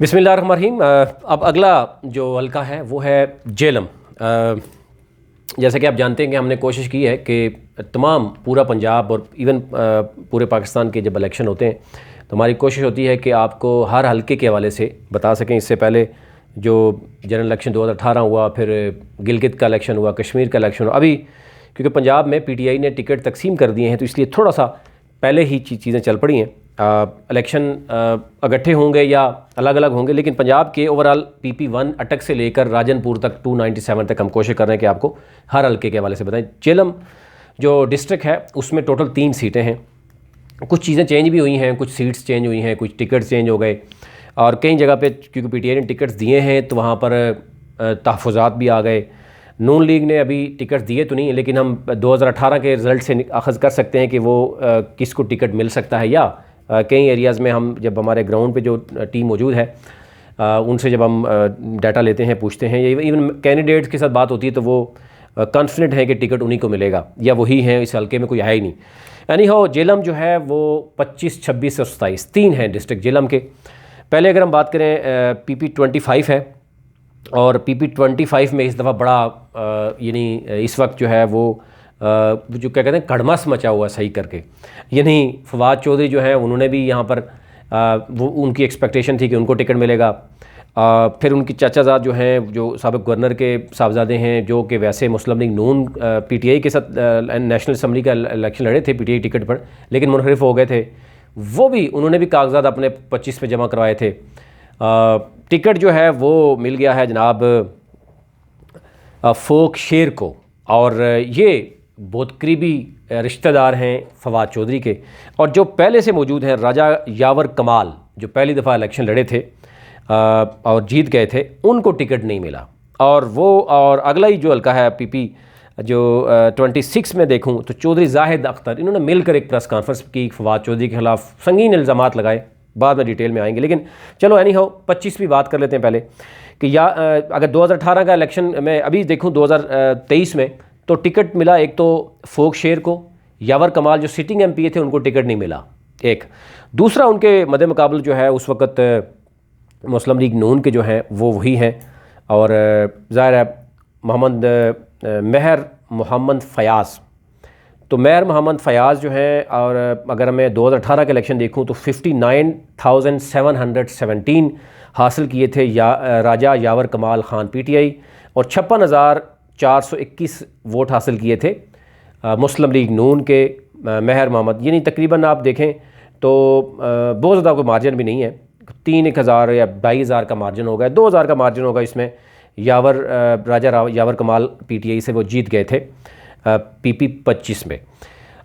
बिस्मिल्लाहिर्रहमानिर्रहीम। अब अगला जो हल्का है वो है जेलम। जैसे कि आप जानते हैं कि हमने कोशिश की है कि तमाम पूरा पंजाब और इवन पूरे पाकिस्तान के जब इलेक्शन होते हैं तो हमारी कोशिश होती है कि आपको हर हल्के के हवाले से बता सकें। इससे पहले जो जनरल इलेक्शन 2018 हुआ, फिर गिलगित का इलेक्शन हुआ, कश्मीर का इलेक्शन हुआ, अभी क्योंकि पंजाब में पीटीआई ने टिकट तकसीम कर दिए हैं तो इसलिए थोड़ा सा पहले ही चीज़ें चल पड़ी हैं। इलेक्शन इकट्ठे होंगे या अलग अलग होंगे, लेकिन पंजाब के ओवरऑल PP1 अटक से लेकर राजनपुर तक 297 तक हम कोशिश कर रहे हैं कि आपको हर हल्के के हवाले से बताएं। जेलम जो डिस्ट्रिक्ट है उसमें टोटल 3 सीटें हैं। कुछ चीज़ें चेंज भी हुई हैं, कुछ सीट्स चेंज हुई हैं, कुछ टिकट चेंज हो गए और कई जगह पे क्योंकि पीटीआई ने टिकट्स दिए हैं तो वहाँ पर तहफ़्फ़ुज़ात भी आ गए। नून लीग ने अभी टिकट दिए तो नहीं, लेकिन हम 2018 के रिज़ल्ट से अख़ज़ कर सकते हैं कि वो किसको टिकट मिल सकता है। या कई एरियाज़ में हम जब हमारे ग्राउंड पे जो टीम मौजूद है उनसे जब हम डाटा लेते हैं, पूछते हैं, इवन कैंडिडेट्स के साथ बात होती है तो वो कॉन्फिडेंट है कि टिकट उन्हीं को मिलेगा या वही हैं, इस हल्के में कोई है ही नहीं। यानी हो जेलम जो है वो 25, 26 और 27 3 हैं डिस्ट्रिक्ट जेलम के। पहले अगर हम बात करें PP25 है और PP25 में इस दफ़ा बड़ा यानी इस वक्त जो है वो जो क्या कहते हैं कड़मस मचा हुआ सही करके। यानी फवाद चौधरी जो है उन्होंने भी यहाँ पर वो उनकी एक्सपेक्टेशन थी कि उनको टिकट मिलेगा। फिर उनकी चाचाजाद जो हैं जो साबिक़ गवर्नर के साहबजादे हैं जो कि वैसे मुस्लिम लीग नून पीटीआई के साथ नेशनल असम्बली का इलेक्शन लड़े थे पीटीआई टिकट पर, लेकिन मुनहरिफ हो गए थे। वो भी उन्होंने भी कागजात अपने 25 में जमा करवाए थे। टिकट जो है वो मिल गया है जनाब फोक शेर को, और ये बहुत करीबी रिश्तेदार हैं फवाद चौधरी के। और जो पहले से मौजूद हैं राजा यावर कमाल जो पहली दफ़ा इलेक्शन लड़े थे और जीत गए थे, उनको टिकट नहीं मिला। और अगला ही जो हल्का है PP जो 26 में देखूं तो चौधरी जाहिद अख्तर, इन्होंने मिलकर एक प्रेस कॉन्फ्रेंस की, फवाद चौधरी के ख़िलाफ़ संगीन इल्ज़ामात लगाए। बाद में डिटेल में आएंगे, लेकिन चलो एनी हाउ 25 भी बात कर लेते हैं पहले कि अगर 2018 का इलेक्शन में अभी देखूं 2023 में तो टिकट मिला एक तो फोक शेर को, यावर कमाल जो सिटिंग MP थे उनको टिकट नहीं मिला एक। दूसरा उनके मद्दे मुकाबले जो है उस वक़्त मुस्लिम लीग नून के जो हैं वो वही हैं, और ज़ाहिर है महर मोहम्मद फ़याज़। तो महर मोहम्मद फ़याज़ जो हैं, और अगर मैं 2018 का इलेक्शन देखूं तो 59,717 हासिल किए थे राजा यावर कमाल ख़ान PTI, और 56,421 वोट हासिल किए थे मुस्लिम लीग नून के महर मोहम्मद। यानी तकरीबन आप देखें तो बहुत ज़्यादा कोई मार्जिन भी नहीं है, 3,000 या 2,200 का मार्जिन होगा, 2,000 का मार्जिन होगा। इसमें राजा यावर कमाल PTI से वो जीत गए थे PP25 में।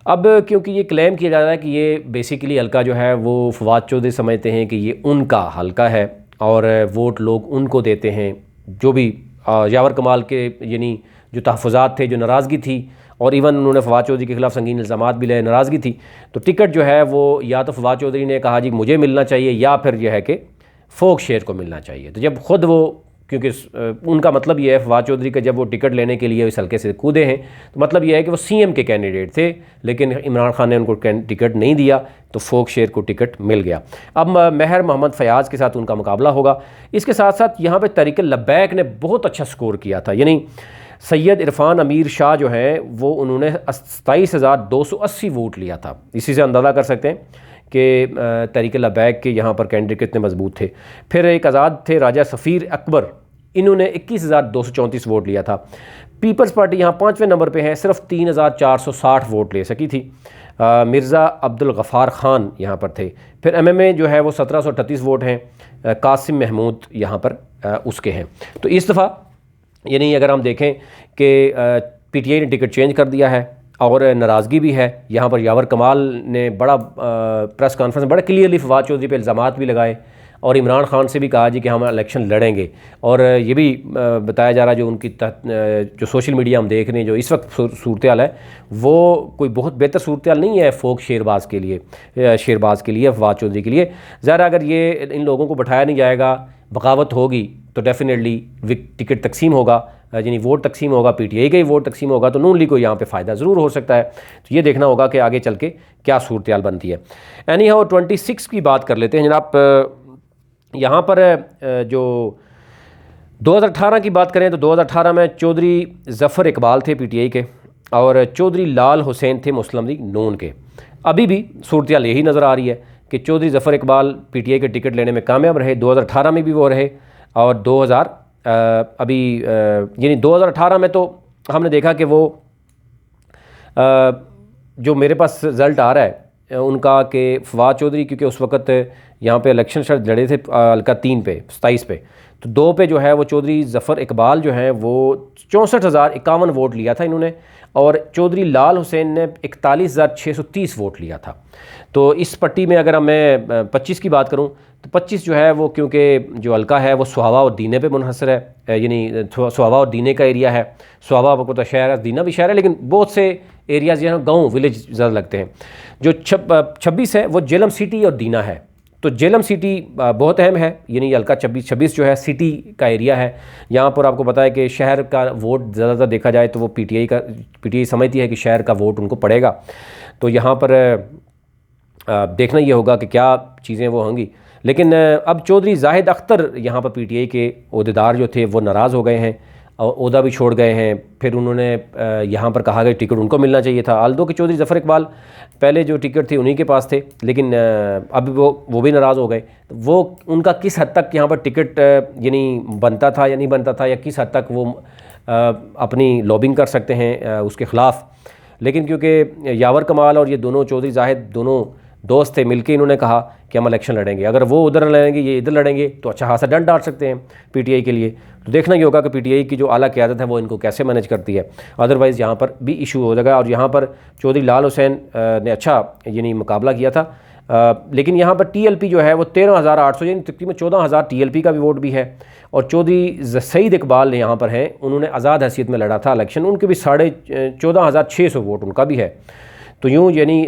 अब क्योंकि ये क्लेम किया जा रहा है कि ये बेसिकली हल्का जो है वो फवाद चौधरी समझते हैं कि ये उनका हल्का है और वोट लोग उनको देते हैं, जो भी यावर कमाल के यानी जो तहफ़्फ़ुज़ात थे, जो नाराज़गी थी, और इवन उन्होंने फवाद चौधरी के ख़िलाफ़ संगीन इल्ज़ामात भी ले, नाराज़गी थी। तो टिकट जो है वो या तो फवाद चौधरी ने कहा जी मुझे मिलना चाहिए या फिर यह है कि फोक शेर को मिलना चाहिए। तो जब ख़ुद वो, क्योंकि उनका मतलब ये है फवाद चौधरी का, जब वो टिकट लेने के लिए इस हल्के से कूदे हैं तो मतलब ये है कि वो CM के कैंडिडेट थे, लेकिन इमरान खान ने उनको टिकट नहीं दिया तो फोक शेर को टिकट मिल गया। अब महर मोहम्मद फ़याज़ के साथ उनका मुकाबला होगा। इसके साथ साथ यहाँ पर तहरीक लब्बैक ने बहुत अच्छा स्कोर किया था। यानी सैयद इरफान अमीर शाह जो हैं वो उन्होंने 27,280 वोट लिया था। इसी से अंदाज़ा कर सकते हैं कि तहरीक लब्बैक के यहाँ पर कैंडिडेट कितने मजबूत थे। फिर एक आज़ाद थे राजा सफ़ीर अकबर, इन्होंने 21,234 वोट लिया था। पीपल्स पार्टी यहाँ 5वें नंबर पे है, सिर्फ 3,460 वोट ले सकी थी। मिर्ज़ा अब्दुल गफ़ार ख़ान यहाँ पर थे। फिर MMA जो है वो 1738 वोट हैं, कासिम महमूद यहाँ पर उसके हैं। तो इस दफ़ा यानी अगर हम देखें कि PTI ने टिकट चेंज कर दिया है और नाराज़गी भी है। यहाँ पर यावर कमाल ने बड़ा प्रेस कॉन्फ्रेंस में बड़ा क्लियरली फवाद चौधरी पे इल्ज़ामात भी लगाए और इमरान खान से भी कहा जी कि हम इलेक्शन लड़ेंगे। और ये भी बताया जा रहा है जो उनकी जो सोशल मीडिया हम देख रहे हैं, जो इस वक्त सूरत हाल है वो कोई बहुत बेहतर सूरत हाल नहीं है फोक शेरबाज़ के लिए फवाद चौधरी के लिए। ज़ाहिर अगर ये इन लोगों को बैठाया नहीं जाएगा, बगावत होगी तो डेफिनेटली टिकट तकसीम होगा, यानी वोट तकसीम होगा, PTI का ही वोट तकसीम होगा, तो नून लीग को यहाँ पे फ़ायदा ज़रूर हो सकता है। तो ये देखना होगा कि आगे चल के क्या सूरत हाल बनती है। एनी हाउ 26 की बात कर लेते हैं जनाब। यहाँ पर जो 2018 की बात करें तो 2018 में चौधरी ज़फ़र इकबाल थे पीटीआई के और चौधरी लाल हुसैन थे मुस्लिम लीग नून के। अभी भी सूरत हाल यही नज़र आ रही है कि चौधरी ज़फ़र इकबाल पीटीआई के टिकट लेने में कामयाब रहे, 2018 में भी वो रहे और 2018 में तो हमने देखा कि वो जो मेरे पास रिज़ल्ट आ रहा है उनका कि फवाद चौधरी, क्योंकि उस वक़्त यहाँ पे इलेक्शन शायद लड़े थे हल्का 3 पे 27 पे, तो 2 पे जो है वो चौधरी ज़फ़र इकबाल जो हैं वो 64,051 वोट लिया था इन्होंने और चौधरी लाल हुसैन ने 41,630 वोट लिया था। तो इस पट्टी में अगर मैं 25 की बात करूँ तो 25 जो है वो क्योंकि जो हल्का है वो सुहावा और दीने पे मुनहसर है, यानी सुहावा और दीने का एरिया है। सुहावा आपको पता शहर है, दीना भी शहर है, लेकिन बहुत से एरियाज़ जो है गाँव विलेज ज़्यादा लगते हैं। जो 26 है वो जेलम सिटी और दीना है। तो जेलम सिटी बहुत अहम है, यानी हल्का 26 जो है सिटी का एरिया है। यहाँ पर आपको पता है कि शहर का वोट ज़्यादातर देखा जाए तो वो पीटीआई समझती है कि शहर का वोट उनको पड़ेगा। तो यहाँ पर देखना ये होगा कि क्या चीज़ें वो होंगी। लेकिन अब चौधरी जाहिद अख्तर यहाँ पर पीटीआई के ओहदेदार जो थे वो नाराज़ हो गए हैं और ओहदा भी छोड़ गए हैं। फिर उन्होंने यहाँ पर कहा कि टिकट उनको मिलना चाहिए था, आल्दो कि चौधरी ज़फ़र इकबाल पहले जो टिकट थे उन्हीं के पास थे, लेकिन अब वो भी नाराज़ हो गए। वो उनका किस हद तक यहाँ पर टिकट यानी बनता था या नहीं बनता था, या किस हद तक वो अपनी लॉबिंग कर सकते हैं उसके ख़िलाफ़। लेकिन क्योंकि यावर कमाल और ये दोनों चौधरी जाहिद दोनों दोस्त थे, मिलके इन्होंने कहा कि हम इलेक्शन लड़ेंगे, अगर वो उधर लड़ेंगे ये इधर लड़ेंगे तो अच्छा खासा डंड डाल सकते हैं पीटीआई के लिए। तो देखना ये होगा कि पीटीआई की जो आला क़यादत है वो इनको कैसे मैनेज करती है, अदरवाइज़ यहाँ पर भी इशू हो जाएगा। और यहाँ पर चौधरी लाल हुसैन ने अच्छा यानी मुकाबला किया था, लेकिन यहाँ पर टीएलपी जो है वो 13,800 यानी तकरीबन 14,000 टीएलपी का भी वोट भी है। और चौधरी सईद इकबाल ने यहाँ पर हैं, उन्होंने आज़ाद हैसियत में लड़ा था इलेक्शन, उनके भी 14,600 वोट उनका भी है। तो यूँ यानी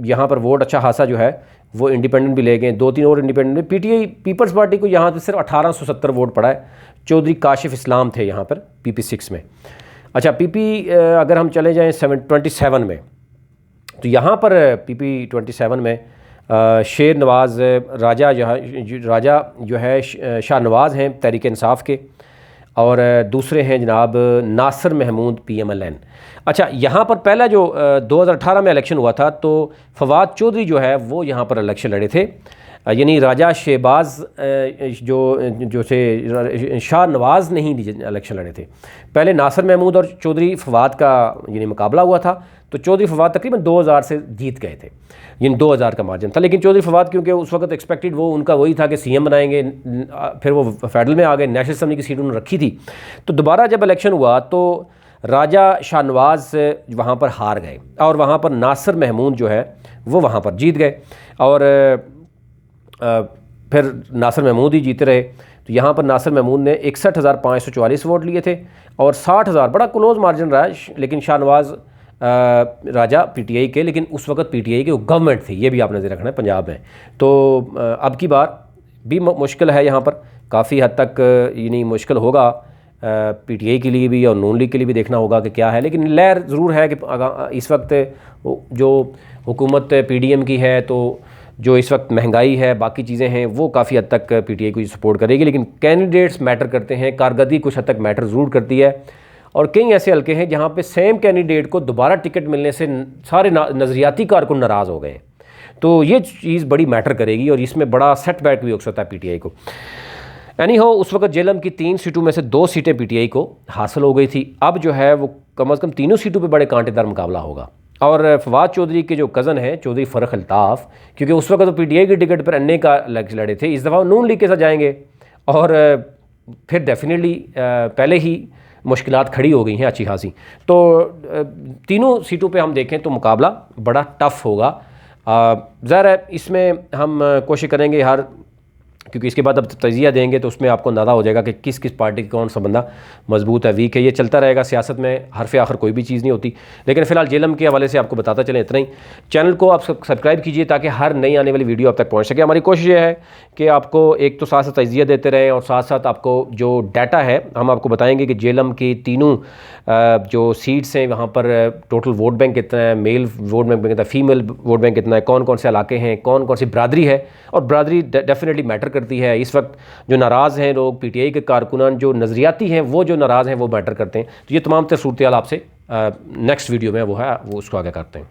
यहाँ पर वोट अच्छा खासा जो है वो इंडिपेंडेंट भी ले गए, 2-3 और इंडिपेंडेंट में। पीटीआई पीपल्स पार्टी को यहाँ से सिर्फ 1870 वोट पड़ा है। चौधरी काशिफ इस्लाम थे यहाँ पर पीपी 6 में। अच्छा पीपी अगर हम चले जाएँ 27 में, तो यहाँ पर पीपी 27 में शेर नवाज़ राजा जो है शाह नवाज़ हैं तहरीक इंसाफ के, और दूसरे हैं जनाब नासिर महमूद PMLN। अच्छा यहाँ पर पहला जो 2018 में इलेक्शन हुआ था तो फवाद चौधरी जो है वो यहाँ पर इलेक्शन लड़े थे, यानी राजा शहबाज जो थे शाह नवाज़ नहीं इलेक्शन लड़े थे। पहले नासिर महमूद और चौधरी फवाद का यानी मुकाबला हुआ था, तो चौधरी फवाद तकरीबन 2000 से जीत गए थे, यानी 2000 का मार्जिन था। लेकिन चौधरी फवाद क्योंकि उस वक्त एक्सपेक्टेड वो उनका वही था कि CM बनाएंगे, फिर वो फेडरल में आ गए, नेशनल असम्बली की सीट उन्होंने रखी थी। तो दोबारा जब इलेक्शन हुआ तो राजा शाहनवाज़ वहाँ पर हार गए और वहाँ पर नासिर महमूद जो है वो वहाँ पर जीत गए, और फिर नासिर महमूद ही जीते रहे। तो यहाँ पर नासिर महमूद ने 61,544 वोट लिए थे और 60,000 बड़ा क्लोज मार्जिन रहा, लेकिन शाहनवाज़ राजा पीटीआई के, लेकिन उस वक्त पीटीआई की गवर्नमेंट थी, ये भी आपने नज़र रखना है पंजाब में। तो अब की बार भी मुश्किल है यहाँ पर, काफ़ी हद तक यानी मुश्किल होगा पीटीआई के लिए भी और नून लीग के लिए भी, देखना होगा कि क्या है। लेकिन लहर ज़रूर है कि इस वक्त जो हुकूमत PDM की है, तो जो इस वक्त महंगाई है, बाकी चीज़ें हैं, वो काफ़ी हद तक पीटीआई को सपोर्ट करेगी। लेकिन कैंडिडेट्स मैटर करते हैं, कारकर्दगी कुछ हद तक मैटर ज़रूर करती है। और कई ऐसे हल्के हैं जहाँ पे सेम कैंडिडेट को दोबारा टिकट मिलने से सारे नज़रियाती कारकुन नाराज़ हो गए, तो ये चीज़ बड़ी मैटर करेगी और इसमें बड़ा सेटबैक भी हो सकता है पीटीआई को। एनी हो, उस वक्त जेलम की 3 सीटों में से 2 सीटें पीटीआई को हासिल हो गई थी। अब जो है वो कम अज़ कम तीनों सीटों पे बड़े कांटेदार मुकाबला होगा। और फवाद चौधरी के जो कज़न हैं चौधरी फ़रख अल्ताफ़, क्योंकि उस वक्त तो पीटीआई की टिकट पर अन्य का लड़े थे, इस दफ़ा नून लीग के साथ जाएंगे और फिर डेफिनेटली पहले ही मुश्किलात खड़ी हो गई हैं अच्छी खासी। तो तीनों सीटों पे हम देखें तो मुकाबला बड़ा टफ़ होगा। ज़ाहिर है इसमें हम कोशिश करेंगे क्योंकि इसके बाद अब तजिया देंगे तो उसमें आपको अंदाज़ा हो जाएगा कि किस किस पार्टी का कौन सा बंदा मजबूत है, वीक है। ये चलता रहेगा, सियासत में हरफ आखिर कोई भी चीज़ नहीं होती। लेकिन फ़िलहाल जेलम के हवाले से आपको बताता चलें इतना ही। चैनल को आप सब्सक्राइब कीजिए ताकि हर नई आने वाली वीडियो आप तक पहुँच सके। हमारी कोशिश ये है कि आपको एक तो साथ साथ तजिया देते रहें और साथ साथ आपको जो डाटा है हम आपको बताएँगे कि जेलम की तीनों जो सीट्स हैं वहाँ पर टोटल वोट बैंक कितना है, मेल वोट बैंक कितना है, फीमेल वोट बैंक कितना है, कौन कौन से इलाके हैं, कौन कौन सी बरादरी है। और बरादरी डेफिनेटली मैटर करती करती है। इस वक्त जो नाराज़ हैं लोग, PTI के कारकुनान जो नज़रियाती हैं, वो जो नाराज़ हैं वो मैटर करते हैं। तो ये तमाम सूरत हाल आपसे नेक्स्ट वीडियो में वो है, वो उसको आगे करते हैं।